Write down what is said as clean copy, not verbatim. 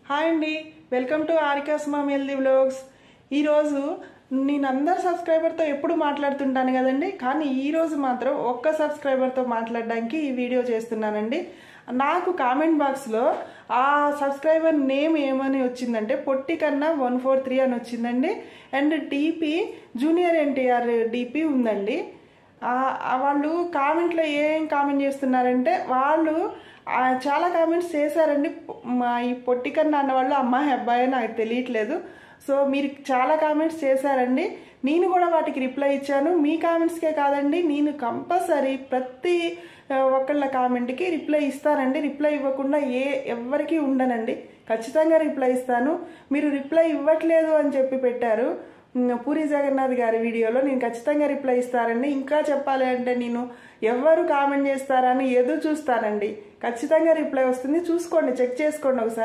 Hi అండి, welcome to Aarika's mom healthy vlogs. ఈరోజు నేను అందరు సబ్స్క్రైబర్తో ఎప్పుడు మాట్లాడుతుంటాను కదండి, కానీ ఈరోజు మాత్రం ఒక్క సబ్స్క్రైబర్తో మాట్లాడడానికి ఈ వీడియో చేస్తున్నానండి. నాకు కామెంట్ బాక్స్లో ఆ సబ్స్క్రైబర్ నేమ్ ఏమని వచ్చిందంటే పొట్టి కన్నా 143 అని వచ్చిందండి. And DP junior NTR DP ఉందండి. వాళ్ళు కామెంట్లో ఏం కామెంట్ చేస్తున్నారంటే వాళ్ళు చాలా కామెంట్స్ చేశారండి. మా ఈ పొట్టి కన్నా అన్న వాళ్ళు అమ్మాయి అబ్బాయి నాకు తెలియట్లేదు. సో మీరు చాలా కామెంట్స్ చేశారండి, నేను కూడా వాటికి రిప్లై ఇచ్చాను. మీ కామెంట్స్కే కాదండి, నేను కంపల్సరీ ప్రతి ఒక్కళ్ళ కామెంట్కి రిప్లై ఇస్తానండి. రిప్లై ఇవ్వకుండా ఎవరికి ఉండనండి, ఖచ్చితంగా రిప్లై ఇస్తాను. మీరు రిప్లై ఇవ్వట్లేదు అని చెప్పి పెట్టారు పూరి జగన్నాథ్ గారి వీడియోలో, నేను ఖచ్చితంగా రిప్లై ఇస్తానండి. ఇంకా చెప్పాలి అంటే నేను ఎవరు కామెంట్ చేస్తారని ఎదురు చూస్తానండి. ఖచ్చితంగా రిప్లై వస్తుంది, చూసుకోండి, చెక్ చేసుకోండి ఒకసారి.